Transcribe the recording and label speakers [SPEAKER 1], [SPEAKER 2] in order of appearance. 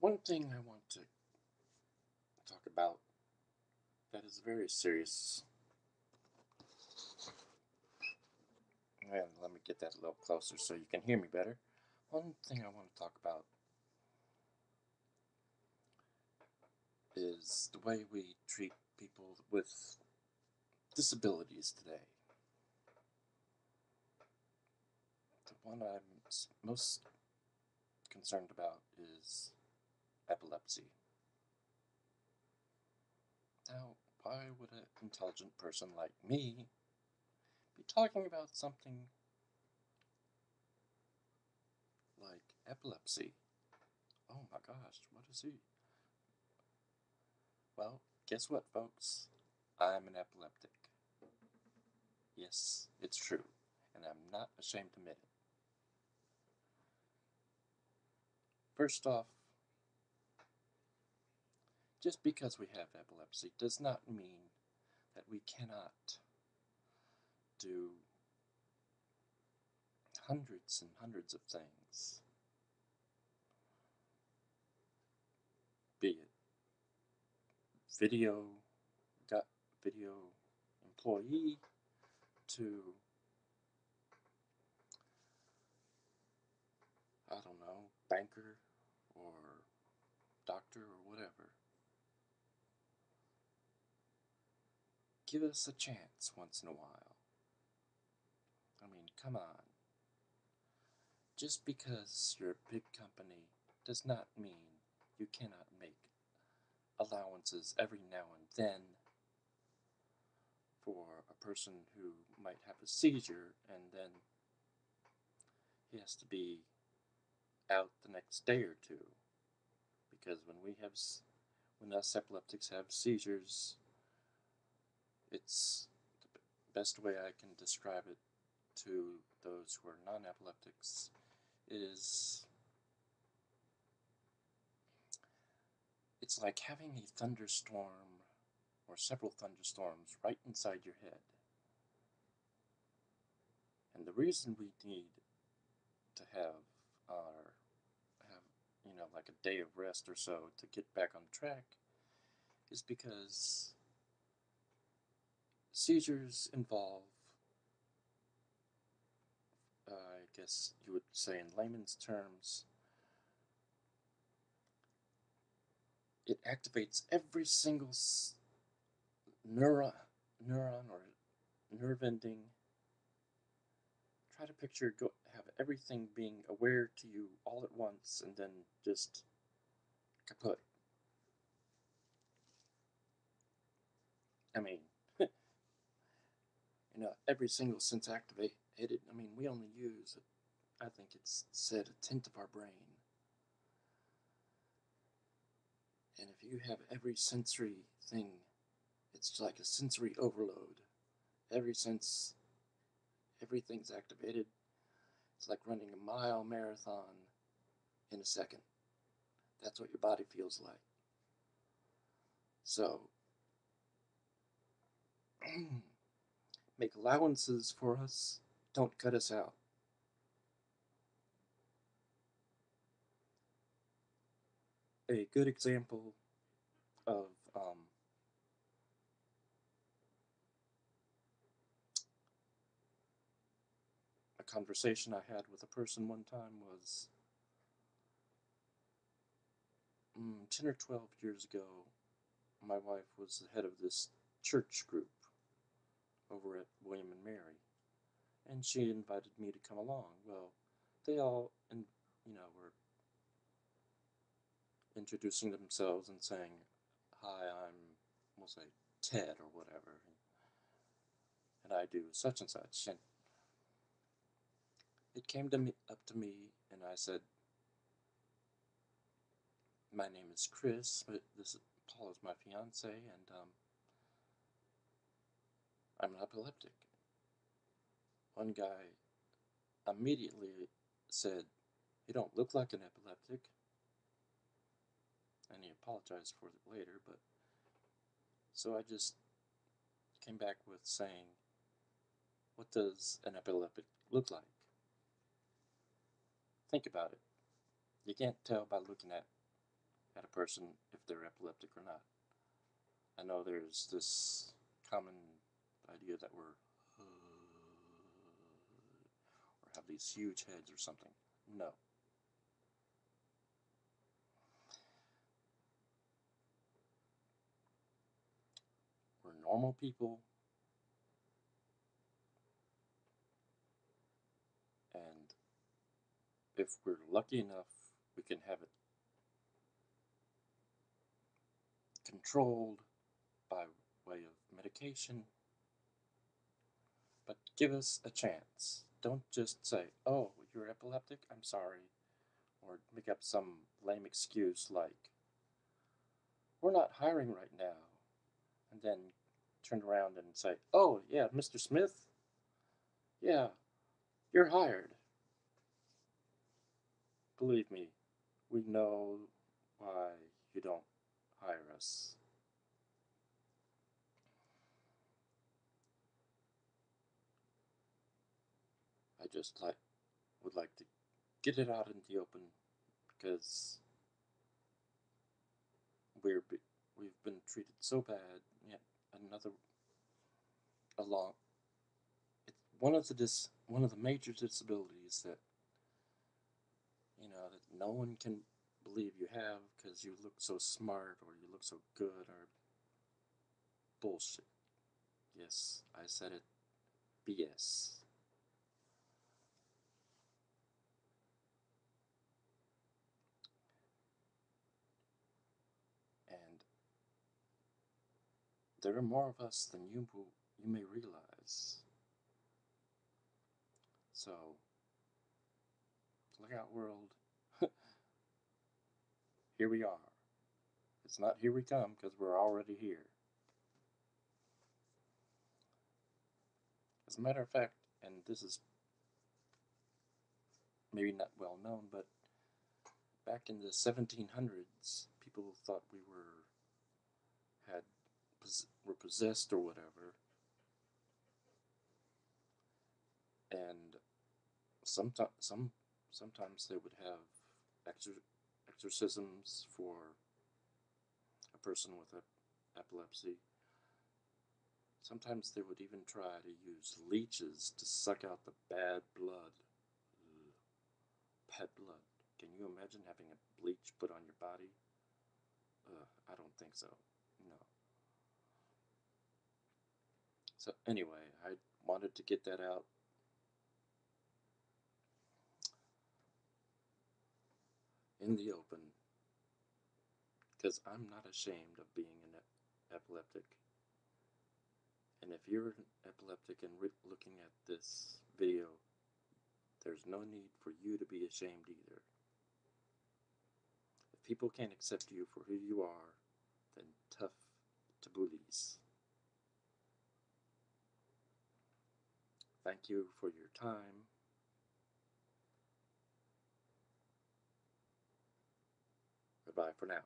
[SPEAKER 1] One thing I want to talk about that is very serious, and let me get that a little closer so you can hear me better. One thing I want to talk about is the way we treat people with disabilities today. The one I'm most concerned about is epilepsy. Now, why would an intelligent person like me be talking about something like epilepsy? Oh my gosh, what is he? Well, guess what, folks? I'm an epileptic. Yes, it's true, and I'm not ashamed to admit it. First off, just because we have epilepsy does not mean that we cannot do hundreds and hundreds of things, be it video, got video employee to, I don't know, banker or doctor or whatever. Give us a chance once in a while. I mean, come on. Just because you're a big company does not mean you cannot make allowances every now and then for a person who might have a seizure and then he has to be out the next day or two. Because when us epileptics have seizures, it's the best way I can describe it to those who are non-epileptics is it's like having a thunderstorm or several thunderstorms right inside your head. And the reason we need to our have like a day of rest or so to get back on track is because seizures involve, I guess you would say in layman's terms, it activates every single neuron, neuron or nerve ending. Try to picture have everything being aware to you all at once and then just kaput. I mean, every single sense activated. I mean, we only use, I think it's said, a tenth of our brain. And if you have every sensory thing, it's like a sensory overload. Every sense, everything's activated. It's like running a mile marathon in a second. That's what your body feels like. So, make allowances for us. Don't cut us out. A good example of a conversation I had with a person one time was 10 or 12 years ago. My wife was the head of this church group over at William and Mary, and she invited me to come along. Well, they all, were introducing themselves and saying, "Hi, we'll say Ted or whatever, and I do such and such." And it came up to me, and I said, "My name is Chris, but Paul is my fiance, and I'm an epileptic." One guy immediately said, "You don't look like an epileptic," and he apologized for it later. But so I just came back with saying, "What does an epileptic look like?" Think about it. You can't tell by looking at at a person if they're epileptic or not. I know there's this common idea that we're or have these huge heads or something. No. We're normal people, and if we're lucky enough, we can have it controlled by way of medication. But give us a chance. Don't just say, oh, you're epileptic? I'm sorry. Or make up some lame excuse like, we're not hiring right now. And then turn around and say, oh, yeah, Mr. Smith? Yeah, you're hired. Believe me, we know why you don't hire us. I just would like to get it out in the open because we've been treated so bad. Yet another along. It's one of the major disabilities that that no one can believe you have because you look so smart or you look so good or bullshit. Yes, I said it. BS. And there are more of us than you may realize. So look out, world. Here we are. It's not here we come because we're already here. As a matter of fact, and this is maybe not well known, but back in the 1700s, people thought we had were possessed or whatever, and sometimes they would have exorcisms for a person with epilepsy. Sometimes they would even try to use leeches to suck out the bad blood. Ugh, bad blood. Can you imagine having a bleach put on your body? I don't think so. No. So anyway, I wanted to get that out. In the open because I'm not ashamed of being an epileptic. And if you're an epileptic and looking at this video, there's no need for you to be ashamed either. If people can't accept you for who you are, then tough to bullies. Thank you for your time. Goodbye for now.